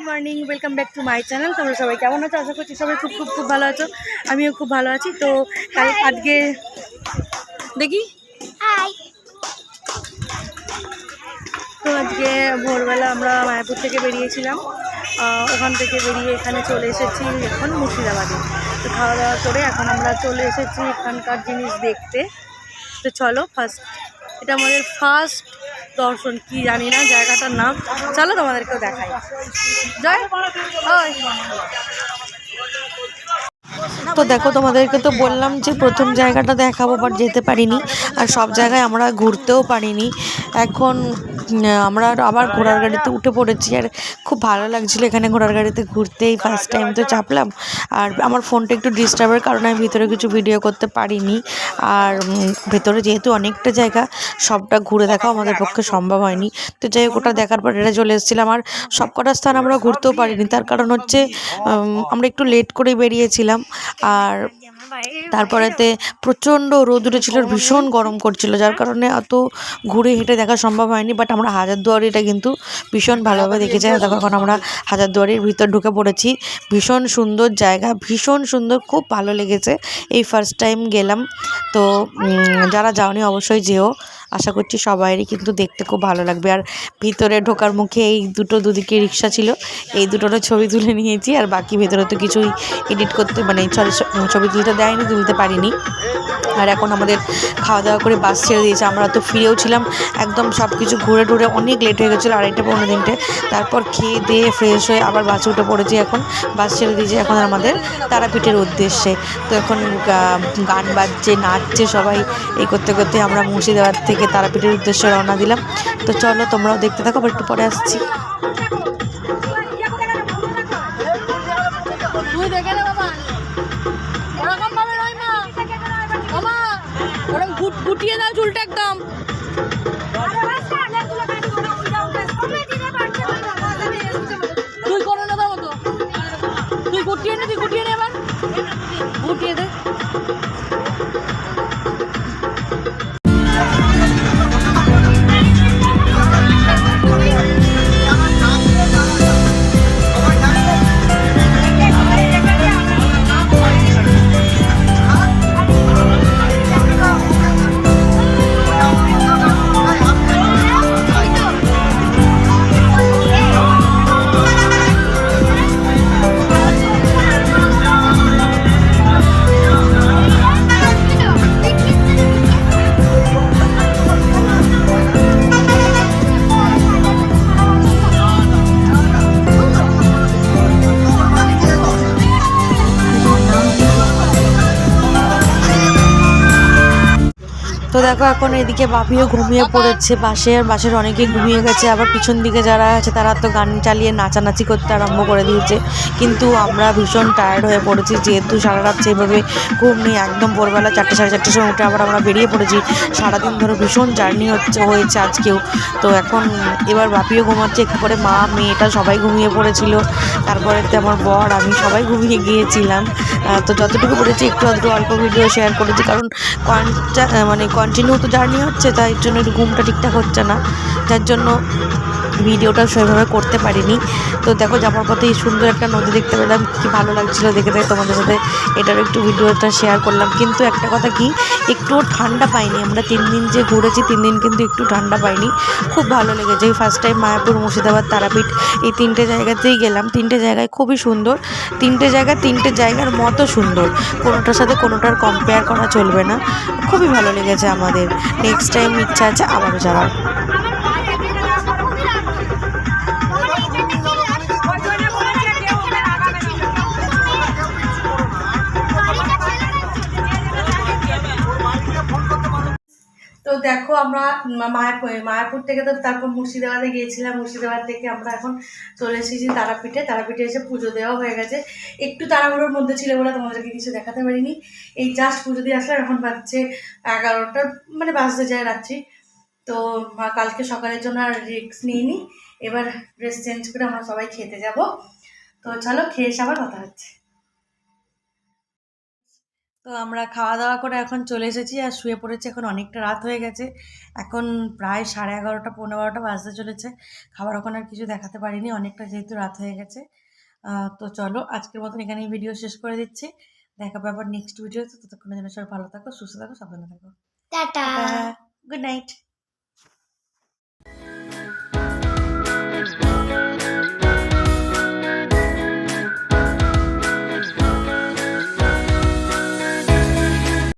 Morning, welcome back to my channel. তোমরা সবাই কেমন আছো? আশা করছি সবাই খুব খুব খুব ভালো আছো। আমিও খুব ভালো আছি। তো আজকে দেখি তো আজকে ভোরবেলা আমরা মায়াপুর থেকে বেরিয়েছিলাম। ওখান থেকে বেরিয়ে এখানে চলে এসেছি এখন মুর্শিদাবাদে। তো খাওয়া দাওয়া করে এখন আমরা চলে এসেছি এখানকার জিনিস দেখতে। তো চলো, এটা আমাদের ফার্স্ট দর্শন, কি জানি না জায়গাটার নাম। চলো তোমাদেরকেও দেখাই। জয় তো দেখো, তোমাদেরকে তো বললাম যে প্রথম জায়গাটা দেখাবো, বাট যেতে পারিনি। আর সব জায়গায় আমরা ঘুরতেও পারিনি। এখন আমরা আবার ঘোড়ার গাড়িতে উঠে পড়েছি। আর খুব ভালো লাগছিলো এখানে ঘোড়ার গাড়িতে ঘুরতেই। ফার্স্ট টাইম তো চাপলাম। আর আমার ফোনটা একটু ডিস্টার্বের কারণে আমি ভিতরে কিছু ভিডিও করতে পারিনি। আর ভেতরে যেহেতু অনেকটা জায়গা, সবটা ঘুরে দেখাও আমাদের পক্ষে সম্ভব হয়নি। তো যাই হোক, ওটা দেখার পর এটা চলে এসেছিলাম। আর সব কটা স্থান আমরা ঘুরতেও পারিনি, তার কারণ হচ্ছে আমরা একটু লেট করে বেরিয়েছিলাম। আর তারপরেতে প্রচণ্ড রোদ উঠেছিল, ভীষণ গরম করছিল, যার কারণে অত ঘুরে হেঁটে দেখা সম্ভব হয়নি। বাট আমরা হাজারদুয়ারিটা কিন্তু ভীষণ ভালোভাবে দেখেছি। দেখো, এখন আমরা হাজারদুয়ারির ভিতর ঢুকে পড়েছি। ভীষণ সুন্দর জায়গা, ভীষণ সুন্দর, খুব ভালো লেগেছে। এই ফার্স্ট টাইম গেলাম। তো যারা যাওনি অবশ্যই যেও। আশা করছি সবাইরই কিন্তু দেখতে খুব ভালো লাগবে। আর ভিতরে ঢোকার মুখে এই দুদিকে রিক্সা ছিল, এই দুটোরও ছবি তুলে নিয়েছি। আর বাকি ভেতরে তো কিছুই এডিট করতে ছবি তুলতে দেয়নি, তুলতে পারিনি। আর এখন আমাদের খাওয়া দাওয়া করে বাস ছেড়ে দিয়েছে। আমরা তো ফিরেও ছিলাম একদম, সব কিছু ঘুরে টুরে অনেক লেট হয়ে গেছিলো, 2:30-3:00। তারপর খেয়ে দিয়ে ফ্রেশ হয়ে আবার বাসে উঠে পড়েছি। এখন বাস ছেড়ে দিয়েছে এখন আমাদের তারাপীঠের উদ্দেশ্যে। তো এখন গান বাজছে, নাচছে সবাই। এই করতে করতে আমরা মুর্শিদাবাদ থেকে তারাপীঠের উদ্দেশ্যে রওনা দিলাম। তো চলো, তোমরাও দেখতে থাকো, আবার একটু পরে আসছি। গুটিয়ে দাও চুলটা একদম। তুই করো না তোর মতো, তুই গুটিয়ে নে এবার, গুটিয়ে দে। তো দেখো, এখন এদিকে বাপিও ঘুমিয়ে পড়েছে বাসে। আর বাসের অনেকেই ঘুমিয়ে গেছে। আবার পিছন দিকে যারা আছে তারা তো গান চালিয়ে নাচানাচি করতে আরম্ভ করে দিয়েছে। কিন্তু আমরা ভীষণ টায়ার্ড হয়ে পড়েছি, যেহেতু সারা রাত সেইভাবে ঘুম নেই। একদম ভোরবেলা 4-4:30 সময় উঠে আবার আমরা বেরিয়ে পড়েছি। সারাদিন ধরে ভীষণ জার্নি হয়েছে আজকেও। তো এখন এবার বাপিও ঘুমাচ্ছে, একটু পরে মা মেয়েটা সবাই ঘুমিয়ে পড়েছিল। তারপরে আমার বর, আমি সবাই ঘুমিয়ে গিয়েছিলাম। তো যতটুকু পড়েছি একটু অল্প ভিডিও শেয়ার করেছি, কারণ কন্টিনিউ তো জার্নি হচ্ছে, তাই জন্য একটু ঘুমটা ঠিকঠাক হচ্ছে না, যার জন্য ভিডিওটা সেভাবে করতে পারিনি। তো দেখো, যাওয়ার পথে এই সুন্দর একটা নদী দেখতে পেলাম, কি ভালো লাগছিলো দেখে। তোমাদের সাথে এটার একটু ভিডিওটা শেয়ার করলাম। কিন্তু একটা কথা কি, একটুও ঠান্ডা পাইনি। আমরা 3 দিন যে ঘুরেছি, 3 দিন কিন্তু একটু ঠান্ডা পাইনি। খুব ভালো লেগেছে। এই ফার্স্ট টাইম মায়াপুর, মুর্শিদাবাদ, তারাপীঠ, এই 3টে জায়গাতেই গেলাম। 3টে জায়গায় খুবই সুন্দর। 3টে জায়গার মতো সুন্দর, কোনোটার সাথে কোনোটার কম্পেয়ার করা চলবে না। খুবই ভালো লেগেছে আমাদের। নেক্সট টাইম ইচ্ছা আছে আবারও যাওয়ার। তো দেখো, আমরা মায়াপুর থেকে তো তারপর মুর্শিদাবাদে গিয়েছিলাম। মুর্শিদাবাদ থেকে আমরা এখন চলে এসেছি তারাপীঠে। তারাপীঠে এসে পুজো দেওয়া হয়ে গেছে। একটু তাড়াহুড়োর মধ্যে ছিল বলে তোমাদেরকে কিছু দেখাতে পারিনি। এই জাস্ট পুজো দিয়ে আসলাম। এখন বাজছে 11টা, মানে বাজতে যায় রাত্রি। তো কালকে সকালের জন্য আর রিস্ক নিইনি। এবার ড্রেস চেঞ্জ করে আমরা সবাই খেতে যাব। তো চলো, খেয়ে এসে আবার কথা হচ্ছে। তো আমরা খাওয়া দাওয়া করে এখন চলে এসেছি আর শুয়ে পড়েছি। এখন অনেকটা রাত হয়ে গেছে, এখন প্রায় 11:30 11:15 বাজতে চলেছে। খাবার ওখানে আর কিছু দেখাতে পারিনি, অনেকটা যেহেতু রাত হয়ে গেছে। তো চলো আজকের মতন এখানেই ভিডিও শেষ করে দিচ্ছি। দেখা পাবে আবার নেক্সট ভিডিওতে। ততক্ষণের জন্য সবাই ভালো থাকো, সুস্থ থাকো, সাবধানে থাকো। টাটা। Good night.